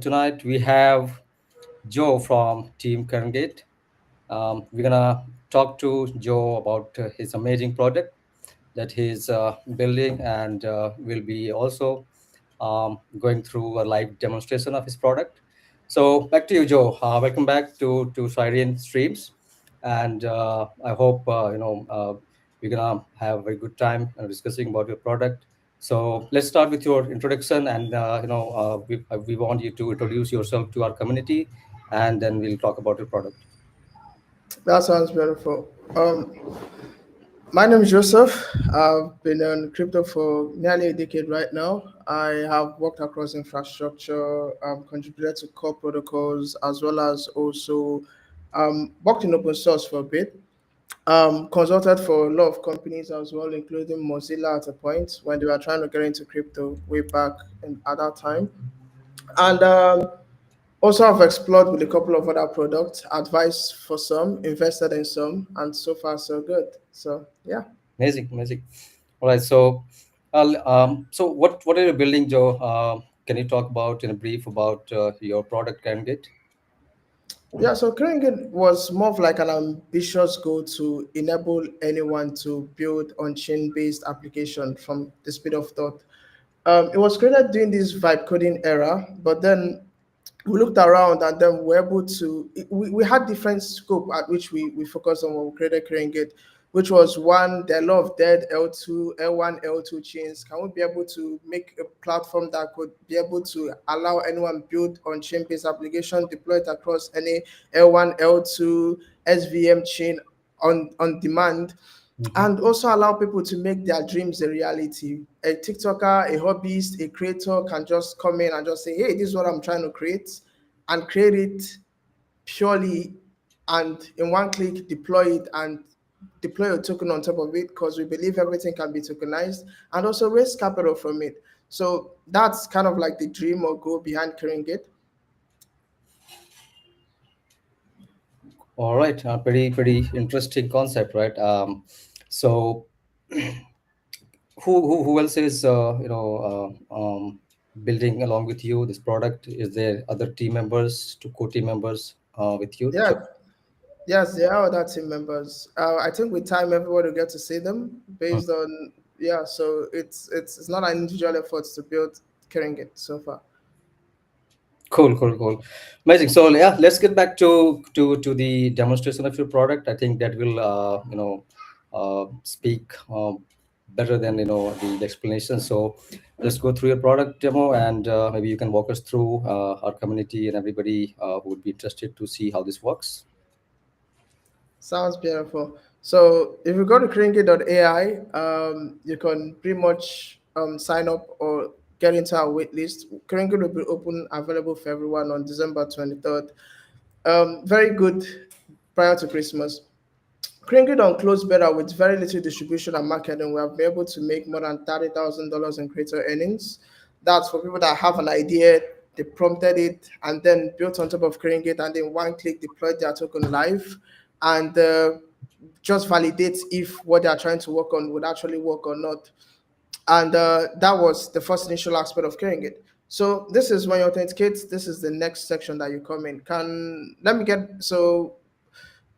tonight we have Joe from Team Kerngate. We're gonna talk to Joe about his amazing project that he's building, and we'll be also going through a live demonstration of his product. So back to you, Joe. Welcome back to Siren Streams, and I hope we're gonna have a very good time discussing about your product. So let's start with your introduction, and we want you to introduce yourself to our community, and then we'll talk about your product. That sounds beautiful. My name is Joseph. I've been in crypto for nearly a decade right now. I have worked across infrastructure, contributed to core protocols, as well as also worked in open source for a bit. Consulted for a lot of companies as well, including Mozilla at a point when they were trying to get into crypto way back at that time. And also, I've explored with a couple of other products, advised for some, invested in some, and so far so good. So yeah. Amazing, amazing. All right, so what are you building, Joe? Can you talk about in a brief about your product candidate? Yeah, so Kringen was more of like an ambitious goal to enable anyone to build on-chain based application from the speed of thought. It was created during this vibe coding era, but then we looked around and then we were able to we had different scope at which we focused on when we created Kringen, which was one, there are a lot of dead L2, L1, L2 chains. Can we be able to make a platform that could be able to allow anyone build on chain based application, deploy it across any L1, L2, SVM chain on demand, Mhm. and also allow people to make their dreams a reality. A TikToker, a hobbyist, a creator can just come in and just say, hey, this is what I'm trying to create, and create it purely, and in one click deploy it and deploy a token on top of it, because we believe everything can be tokenized, and also raise capital from it. So that's kind of like the dream or goal behind Kringen. All right, pretty interesting concept, right? So who else is building along with you this product? Is there other team members, to co-team members with you, Yeah, Joe? yes, there are other team members. I think with time, everybody will get to see them based on, yeah. So it's not an individual effort to build Kringen so far. Cool, cool, cool. Amazing. So yeah, let's get back to the demonstration of your product. I think that will speak better than the explanation. So let's go through your product demo, and maybe you can walk us through our community and everybody who would be interested to see how this works. Sounds beautiful. So if you go to Kringy.ai, you can pretty much sign up or get into our wait list. Kringy will be open, available for everyone on December 23rd. Very good prior to Christmas. Kringy on closed beta with very little distribution and marketing. We have been able to make more than $30,000 in creator earnings. That's for people that have an idea, they prompted it, and then built on top of Kringy, and then one click deployed their token live, and just validates if what they are trying to work on would actually work or not. And that was the first initial aspect of carrying it. So this is when you authenticate. This is the next section that you come in. Can let me get so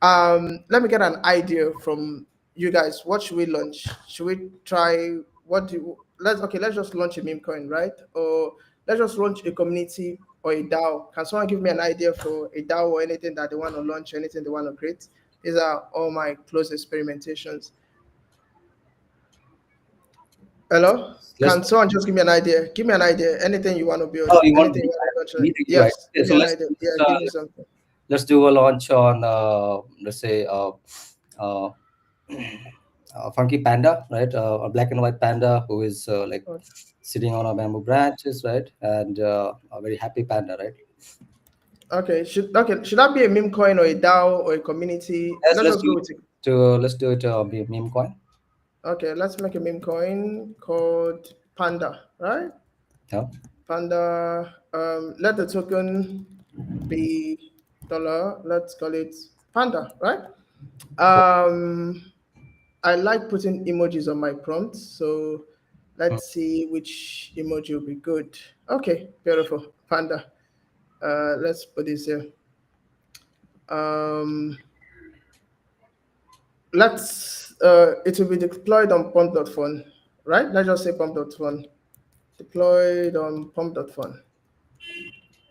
let me get an idea from you guys. What should we launch? Should we try what do let's okay, let's just launch a meme coin, right? Or let's just launch a community or a DAO. Can someone give me an idea for a DAO or anything that they want to launch, anything they want to create? These are all my close experimentations. Hello? Let's. Can someone just give me an idea? Give me an idea. Anything you want to build, Oh, you want anything me you want to launch. me to give you idea? Yes, Okay, give so me an let's idea. let's, Yeah, give me something. let's do a launch on let's say uh, funky panda, right? A black and white panda who is like sitting on a bamboo branches, right? And a very happy panda, right? Should that be a meme coin or a DAO or a community? Yes, Let's just go with it. let's do it be a meme coin. Okay, let's make a meme coin called Panda, right? Yeah. Panda. Let the token be dollar. Let's call it Panda, right? Um, I like putting emojis on my prompts, so Mm. let's see which emoji will be good. Okay, beautiful. Panda. Let's put this here. Um, it will be deployed on pump.fun, right? Let's just say pump.fun. Deployed on pump.fun.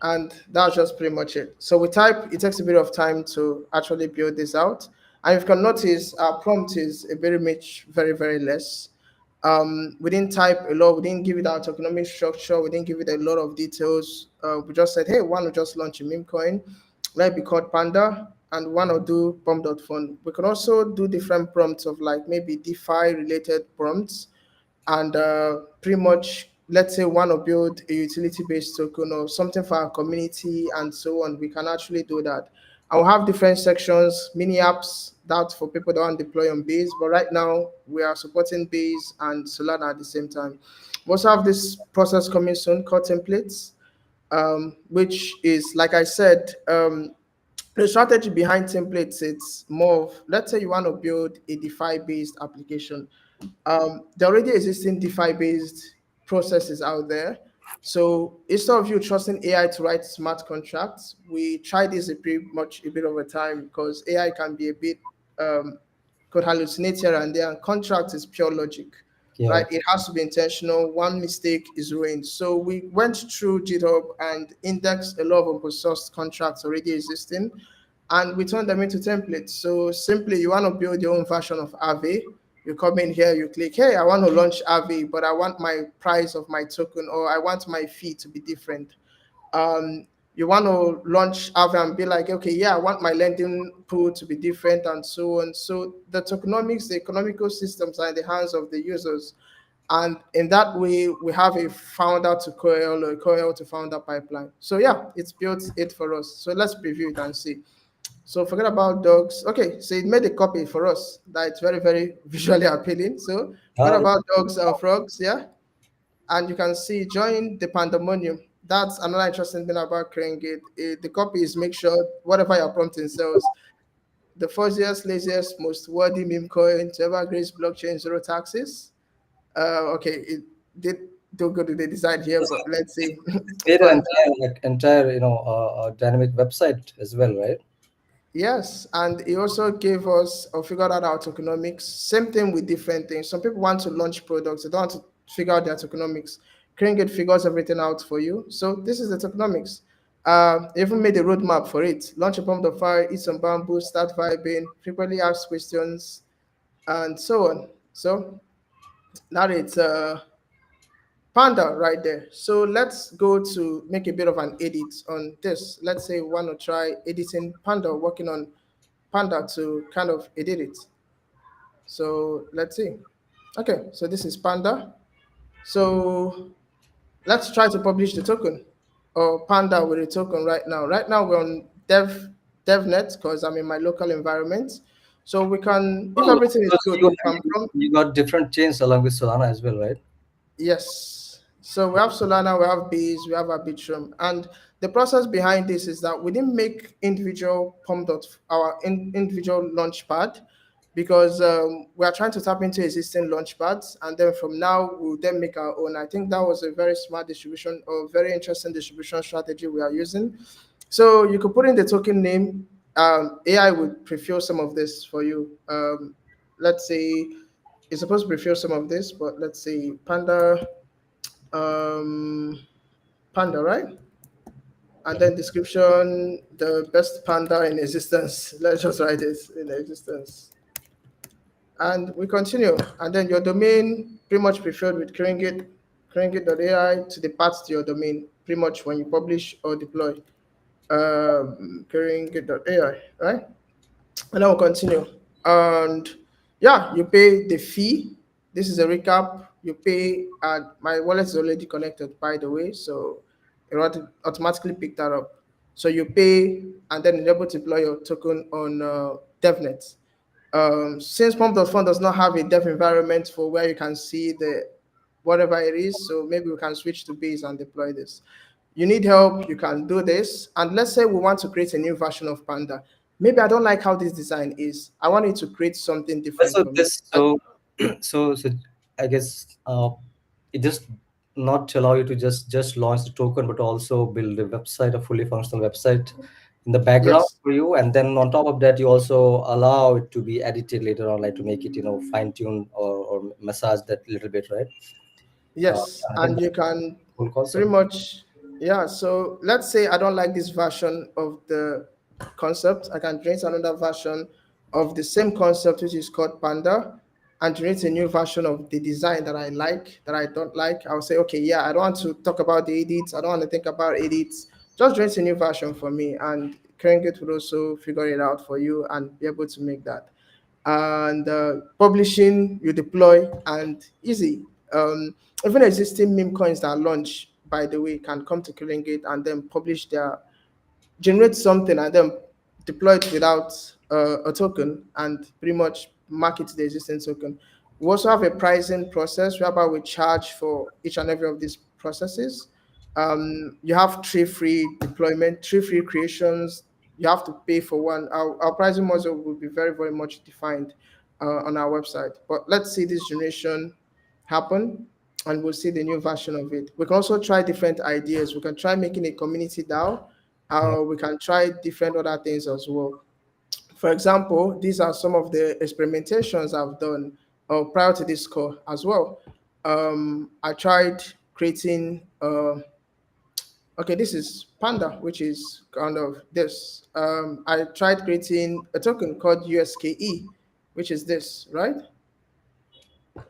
And that's just pretty much it. So we type, it takes a bit of time to actually build this out. And if you can notice, our prompt is a very much, very, very less. We didn't type a lot, we didn't give it our tokenomic structure, we didn't give it a lot of details. We just said, hey, why not just launch a meme coin? Let it be called Panda, and why not do pump.fun? We can also do different prompts of like maybe DeFi related prompts, and pretty much let's say want to build a utility based token or something for our community and so on, we can actually do that. I'll have different sections, mini apps that for people that want to deploy on Base, but right now we are supporting Base and Solana at the same time. We also have this process coming soon called templates, which is like I said, the strategy behind templates, it's more of, let's say you want to build a DeFi based application. There already existing DeFi based processes out there. So instead of you trusting AI to write smart contracts, we tried this a pretty much a bit of a time because AI can be a bit could hallucinate here and there, and contract is pure logic, Yeah. right? It has to be intentional. One mistake is ruined. So we went through GitHub and indexed a lot of open source contracts already existing, and we turn them into templates. So simply, you want to build your own version of Aave. You come in here, you click, hey, I want to launch Aave, but I want my price of my token, or I want my fee to be different. You want to launch Aave and be like, okay, yeah, I want my lending pool to be different and so on. So the tokenomics, the economical systems are in the hands of the users. And in that way, we have a founder to coil or a coil to founder pipeline. So yeah, it's built it for us. So let's preview it and see. So forget about dogs. Okay, so it made a copy for us that it's very, very visually appealing. So forget Uh, about dogs or frogs, yeah? And you can see join the pandemonium. That's another interesting thing about CraneGate. The copy is make sure whatever you're prompting sells. The fuzziest, laziest, most worthy meme coin to ever grace blockchain, zero taxes. Okay, it did do good with the design here, but let's see. it's made an Panda. entire dynamic website as well, right? Yes, and he also gave us or figured out our tokenomics. Same thing with different things. Some people want to launch products, they don't want to figure out their tokenomics. CraneGate figures everything out for you. So this is the tokenomics. Even made a roadmap for it. Launch a pump of fire, eat some bamboo, start vibing, frequently asked questions, and so on. So now it's Panda right there. So let's go to make a bit of an edit on this. Let's say we want to try editing Panda, working on Panda to kind of edit it. So let's see. Okay, so this is Panda. So let's try to publish the token or Panda with a token right now. Right now we're on DevNet because I'm in my local environment. So we can, if Oh, everything is so good, you, we can prompt. you got different chains along with Solana as well, right? Yes. So we have Solana, we have Base, we have Arbitrum. And the process behind this is that we didn't make individual individual launchpad because we are trying to tap into existing launchpads. And then from now, we'll then make our own. I think that was a very smart distribution or very interesting distribution strategy we are using. So you could put in the token name. AI would prefill some of this for you. Let's say it's supposed to prefill some of this, but let's say Panda um, Panda, right? And then description, the best panda in existence. Let's just write it in existence. And we continue. And then your domain pretty much preferred with CraneGate.ai to the path to your domain, pretty much when you publish or deploy. CraneGate.ai, right? And then we'll continue. And yeah, you pay the fee. This is a recap. You pay, and my wallet is already connected, by the way, so it automatically pick that up. So you pay, and then you're able to deploy your token on DevNet. Since Pump.fund does not have a dev environment for where you can see the whatever it is, so maybe we can switch to Base and deploy this. You need help, you can do this. And let's say we want to create a new version of Panda. Maybe I don't like how this design is. I want it to create something different So for me. this so so I guess it just not to allow you to just launch the token, but also build a website, a fully functional website in the background Yes, for you. And then on top of that, you also allow it to be edited later on, like to make it, fine tune or massage that little bit, right? yes, I think and that's you can a cool pretty concept. much, yeah. So let's say I don't like this version of the concept, I can create another version of the same concept, which is called Panda, and create a new version of the design that I like, that I don't like. I'll say, okay, yeah, I don't want to talk about the edits, I don't want to think about edits. Just create a new version for me, and Krengit will also figure it out for you and be able to make that. And publishing, you deploy, and easy. Even existing meme coins that launch, by the way, can come to Killingate and then publish their, generate something and then deploy it without a token and pretty much market the existing token. We also have a pricing process whereby we charge for each and every of these processes. You have three free deployment, three free creations. You have to pay for one. Our pricing model will be very, very much defined on our website. But let's see this generation happen and we'll see the new version of it. We can also try different ideas. We can try making a community DAO. Yeah. We can try different other things as well. For example, these are some of the experimentations I've done prior to this call as well. I tried creating, okay, this is Panda, which is kind of this. I tried creating a token called USKE, which is this, right?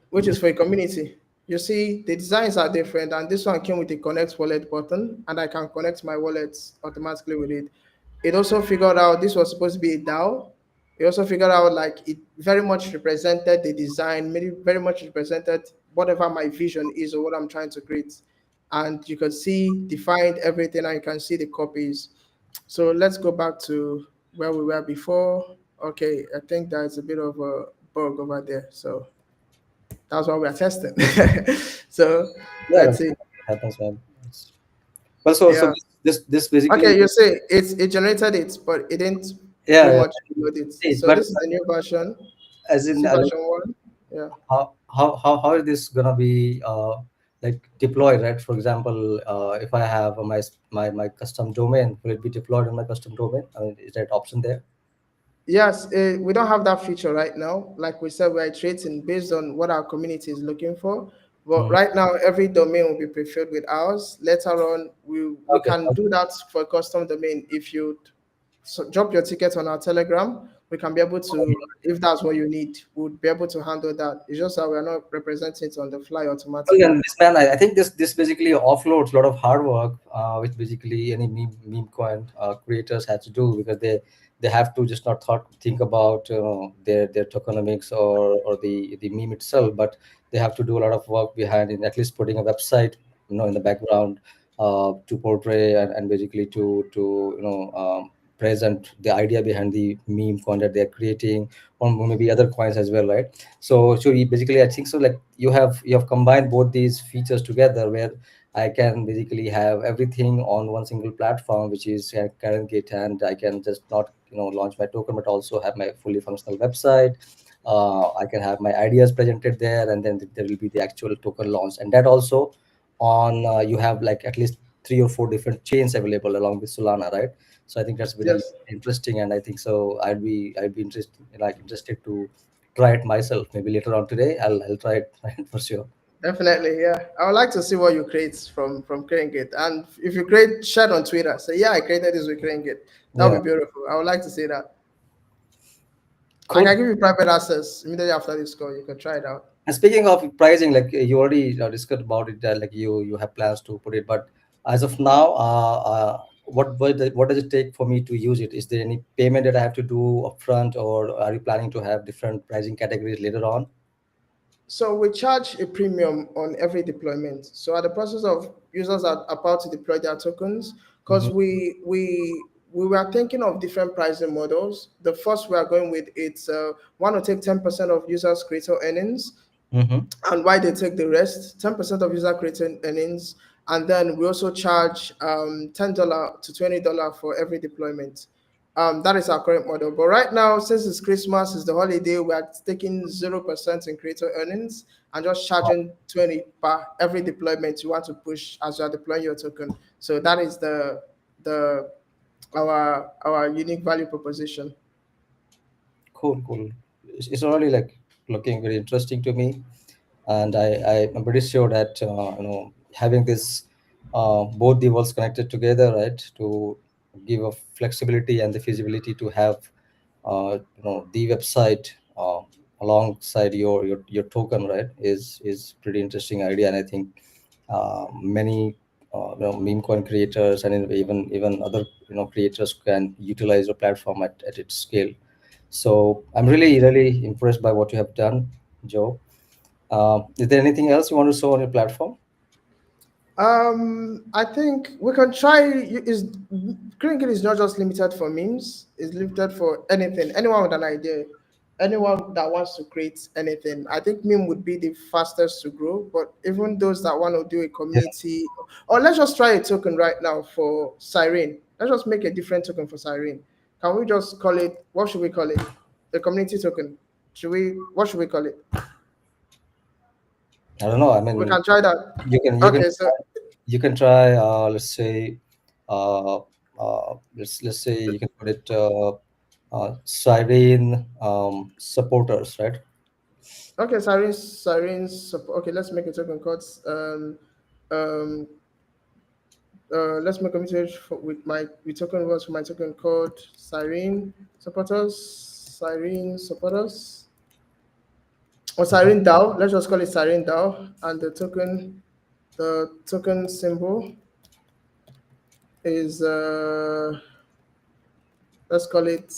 Which is for a community. You see, the designs are different, and this one came with a connect wallet button, and I can connect my wallets automatically with it. It also figured out this was supposed to be a DAO. It also figured out like it very much represented the design, very much represented whatever my vision is or what I'm trying to create. And you can see defined everything, and you can see the copies. So let's go back to where we were before. Okay, I think there's a bit of a bug over there. So that's what we are testing. So Yeah, let's that see. happens, man. Well, so Yeah. this basically, Okay, you say it generated it, but it didn't yeah, pretty yeah. much load it. See, So but this is the new version. as in See like, version one. Yeah. how is this gonna be like deployed, right? For example, if I have my custom domain, will it be deployed in my custom domain? I mean, is that option there? Yes, we don't have that feature right now. Like we said, we're iterating based on what our community is looking for. But Mhm. right now, every domain will be preferred with ours. Later on, we Okay. can do that for a custom domain. If you drop your ticket on our Telegram, we can be able to, if that's what you need, we'll be able to handle that. It's just that we're not representing it on the fly Well, automatically. then this man, I think this basically offloads a lot of hard work, which basically any meme coin creators have to do, because they have to just not think about their tokenomics or the meme itself, but they have to do a lot of work behind in at least putting a website, in the background, to portray and basically to present the idea behind the meme coin that they're creating, or maybe other coins as well, right? So you basically, I think so, like you have combined both these features together, where I can basically have everything on one single platform, which is current gate, and I can just not launch my token, but also have my fully functional website. I can have my ideas presented there, and then there will be the actual token launch, and that also on you have like at least 3 or 4 different chains available along with Solana, right? So I think that's very Yes, interesting, and I think so I'd be interested to try it myself. Maybe later on today, I'll try it for sure. definitely. Yeah, I would like to see what you create from CraneGate. And if you create, share on Twitter. Say, yeah, I created this with CraneGate. That Yeah, would be beautiful. I would like to see that. I cool. can give you private access immediately after this call. You can try it out. And speaking of pricing, like you already discussed about it, like you have plans to put it, but as of now, what does it take for me to use it? Is there any payment that I have to do upfront, or are you planning to have different pricing categories later on? So we charge a premium on every deployment. So at the process of users are about to deploy their tokens, because Hmm. we were thinking of different pricing models. The first we are going with, it's one to take 10% of users' creator earnings, Hmm. and why they take the rest, 10% of user creator earnings, and then we also charge $10 to $20 for every deployment. That is our current model. But right now, since it's Christmas, it's the holiday, we are taking 0% in creator earnings and just charging 20 per every deployment you want to push as you are deploying your token. So that is the our unique value proposition. Cool, cool. It's already like looking very interesting to me, and I'm pretty sure that having this both the worlds connected together, right, to give a flexibility and the feasibility to have the website alongside your token, right, is pretty interesting idea, and I think many meme coin creators and even other creators can utilize your platform at its scale. So I'm really, really impressed by what you have done, Joe. Is there anything else you want to show on your platform? I think we can try. Is Cricket is not just limited for memes. It's limited for anything. Anyone with an idea, anyone that wants to create anything. I think meme would be the fastest to grow. But even those that want to do a Yeah, community, or let's just try a token right now for Siren. Let's just make a different token for Siren. Can we just call it? What should we call it? A community token. Should we? What should we call it? I don't know. I We mean, can try that. you can Okay, so you can try. Let's say, let's say you can put it Siren supporters, right? okay, sirens. Okay, let's make a token called um let's make a message with my with token words for my token called siren supporters, siren supporters, or Mhm. siren DAO. Let's just call it siren DAO, and the token symbol is let's call it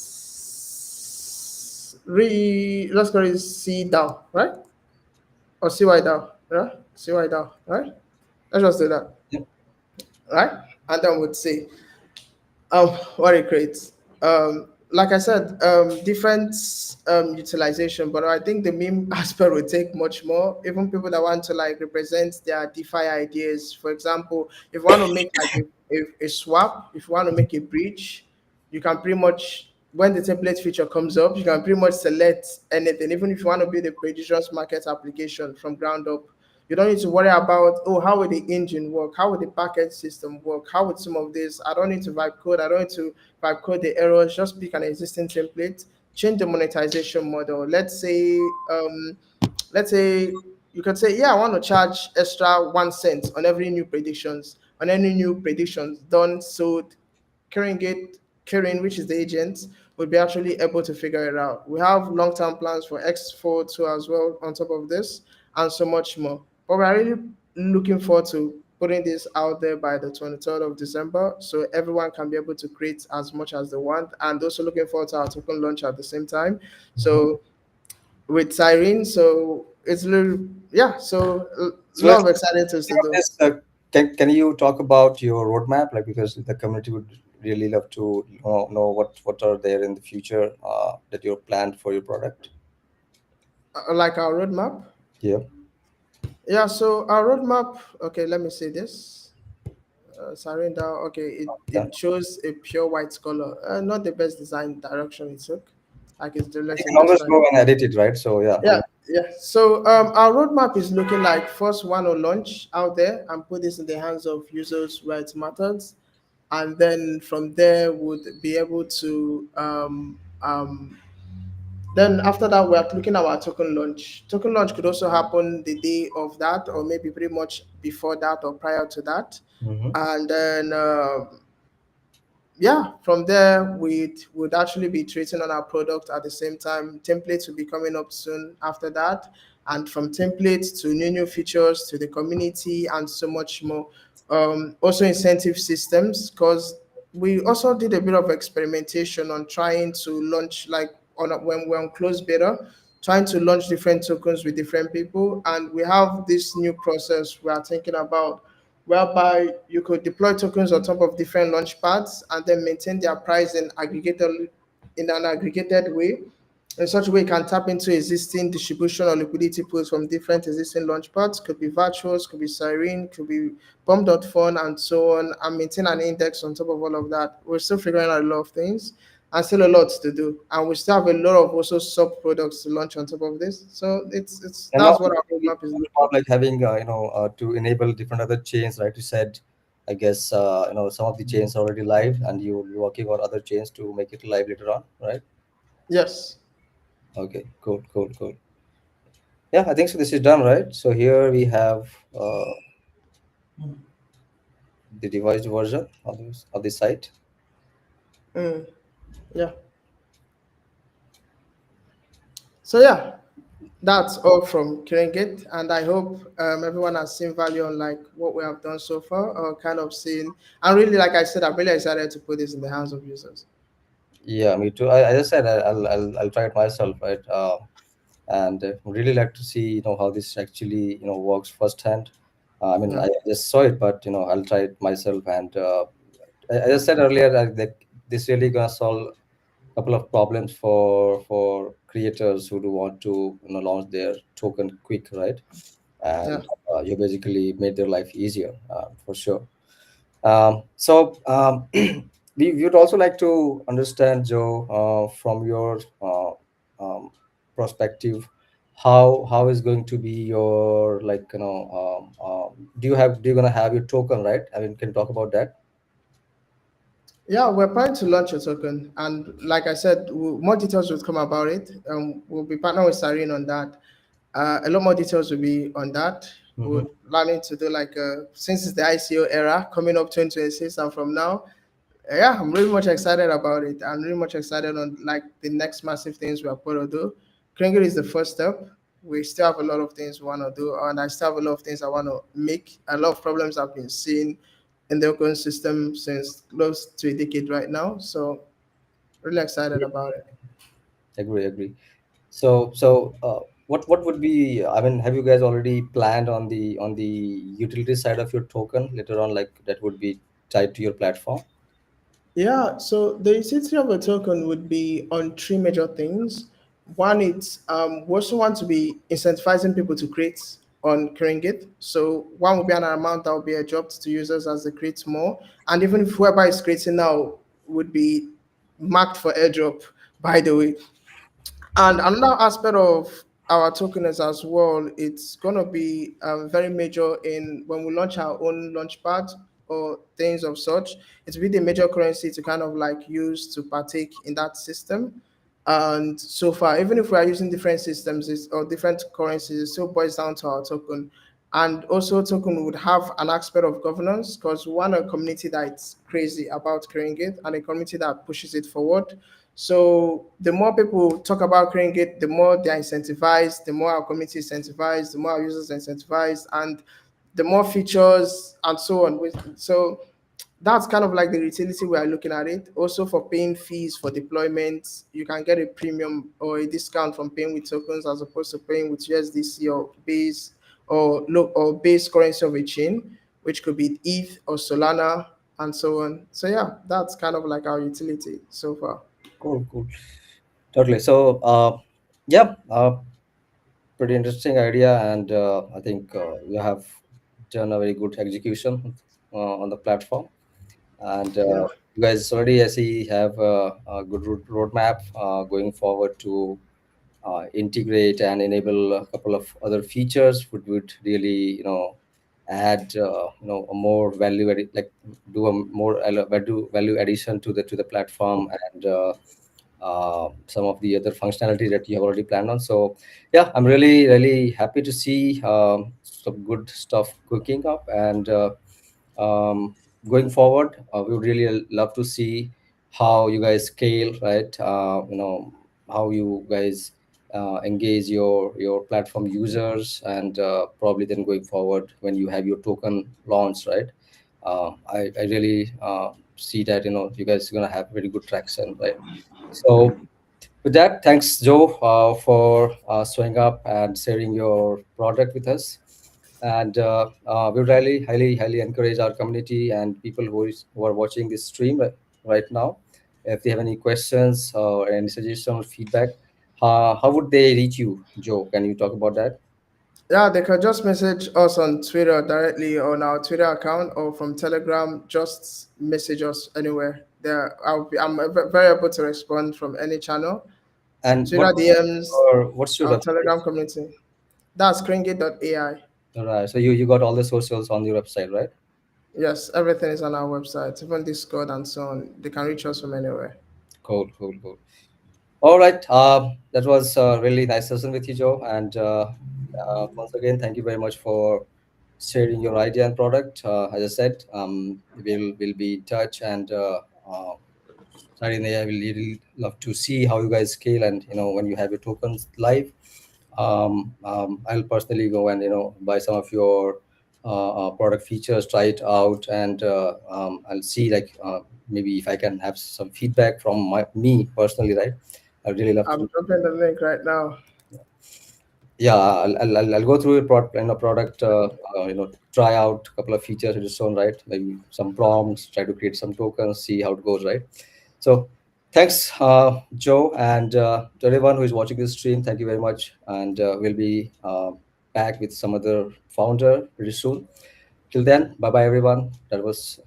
let's call it C DAO, right? Or CY DAO, yeah, CY DAO, right? Let's just do that, Yep. right? And then we'd say what it creates. Like I said, different utilization, but I think the meme aspect will take much more. Even people that want to like represent their DeFi ideas. For example, if you want to make like a swap, if you want to make a bridge, you can pretty much when the template feature comes up, you can pretty much select anything. Even if you want to build a prediction market application from ground up, you don't need to worry about, oh, how will the engine work? How will the package system work? How would some of this? I don't need to vibe code. I don't need to vibe code the errors. Just pick an existing template, change the monetization model. Let's say you can say, yeah, I want to charge extra 1 cent on every new predictions, on any new predictions done. So Karen, which is the agent, will be actually able to figure it out. We have long-term plans for X4 too as well on top of this, and so much more. But we're really looking forward to putting this out there by the 23rd of December so everyone can be able to create as much as they want, and also looking forward to our token launch at the same time. Mhm. So with Cyrene, so it's a little, yeah, so a So lot let's of exciting things to beyond do. this. Can you talk about your roadmap? Like, because the community would really love to know what are there in the future that you're planned for your product. Like our roadmap. Yeah. Yeah, so our roadmap, okay, let me say this. Surrender, okay, Yeah. it shows a pure white color. Not the best design direction it took. Like it's You let's say can just always trying. go and edit it, right? So yeah. Yeah, yeah. So our roadmap is looking like first one to launch out there and put this in the hands of users where it matters, and then from there would be able to then after that, we are looking at our token launch. Token launch could also happen the day of that, or maybe pretty much before that or prior to that. Hmm. And then yeah, from there we would actually be treating on our product at the same time. Templates will be coming up soon after that, and from templates to new features to the community and so much more. Also incentive systems, because we also did a bit of experimentation on trying to launch like when we're on closed beta, trying to launch different tokens with different people, and we have this new process we are thinking about whereby you could deploy tokens on top of different launch pads and then maintain their price in an aggregated way. In such a way, you can tap into existing distribution or liquidity pools from different existing launch pads. Could be Virtuals, could be Siren, could be Bomb.fun, and so on, and maintain an index on top of all of that. We're still figuring out a lot of things. and still a lot to do. And we still have a lot of also sub products to launch on top of this. So it's And now that's what our maybe roadmap is about looking. like having to enable different other chains, right? You said, I guess some of the chains are already live, and you're working on other chains to make it live later on, right? Yes. Okay, cool, cool, cool. Yeah, I think so. This is done, right? So here we have uh, the revised version of the site. Mm, yeah. So yeah, that's all from Kiringit, and I hope everyone has seen value on like what we have done so far, or kind of seen. And really, like I said, I'm really excited to put this in the hands of users. Yeah, me too. As I said, I'll try it myself, right? And really like to see how this actually works firsthand. I mean, Yeah, I just saw it, but I'll try it myself. And as I said earlier, that this really gonna solve a couple of problems for creators who do want to launch their token quick, right? yeah. And you basically made their life easier, for sure. So we would also like to understand, Joe, from your um, perspective, how is going to be your like do you gonna have your token, right? I mean, can you talk about that? Yeah, we're planning to launch a token, and like I said, more details will come about it. We'll be partnering with Sarin on that. A lot more details will be on that. Mm-hmm. We're planning to do like since it's the ICO era coming up 2026, and from now, yeah, I'm really much excited about it. I'm really much excited on like the next massive things we are going to do. Kringle is the first step. We still have a lot of things we want to do, and I still have a lot of things I want to make. A lot of problems I've been seeing in the open system since close to a decade right now. So really excited about it. Agree, agree. So what would be, I mean, have you guys already planned on the utility side of your token later on, like that would be tied to your platform? Yeah, so the utility of a token would be on three major things. One, it's we also want to be incentivizing people to create on Kringit. So one will be an amount that will be adjusted to users as they create more. And even if whoever is creating now would be marked for airdrop, by the way. And another aspect of our token is as well, it's gonna be very major in when we launch our own launchpad or things of such. It will be the major currency to kind of like use to partake in that system. And so far, even if we are using different systems or different currencies, it still boils down to our token. And also, token would have an aspect of governance because we want a community that's crazy about creating it and a community that pushes it forward. So the more people talk about creating it, the more they're incentivized, the more our community is incentivized, the more our users are incentivized, and the more features and so on. So that's kind of like the utility we are looking at it. Also for paying fees for deployments, you can get a premium or a discount from paying with tokens as opposed to paying with USDC or base or base currency of a chain, which could be ETH or Solana and so on. So yeah, that's kind of like our utility so far. Cool, cool. Totally. So, yeah, pretty interesting idea, and I think you have done a very good execution on the platform. And Yeah. you guys already, I see, have a good roadmap going forward to integrate and enable a couple of other features, would really add a more value like do a more value addition to the platform, and some of the other functionality that you have already planned on. So yeah, I'm really happy to see some good stuff cooking up. And um, going forward, we would really love to see how you guys scale, right? How you guys engage your platform users, and probably then going forward when you have your token launched, right? I really see that you guys are gonna have very good traction, right? So with that, thanks, Joe, for showing up and sharing your product with us. And we really highly encourage our community and people who are watching this stream right now. If they have any questions or any suggestions or feedback, how would they reach you, Joe? Can you talk about that? Yeah, they can just message us on Twitter directly on our Twitter account or from Telegram. Just message us anywhere. I'm very able to respond from any channel, And Twitter DMs, what's your website? Telegram community. That's Kringate.ai. All right. So you got all the socials on your website, right? Yes, everything is on our website, even Discord and so on. They can reach us from anywhere. Cool, cool, cool. All right. That was a really nice session with you, Joe. And once again, thank you very much for sharing your idea and product. As I said, we'll be in touch, and starting there, I will really love to see how you guys scale, and when you have your tokens live. I'll personally go and buy some of your product features, try it out, and I'll see, like, maybe if I can have some feedback from me personally, right? I really love I'm to. dropping the link right now. Yeah, I'll go through your product, try out a couple of features in its own right, maybe some prompts, try to create some tokens, see how it goes, right? So thanks, Joe, and to everyone who is watching this stream, thank you very much, and we'll be back with some other founder pretty soon. Till then, bye bye everyone. That was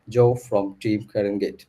Joe from Team Karen Gate.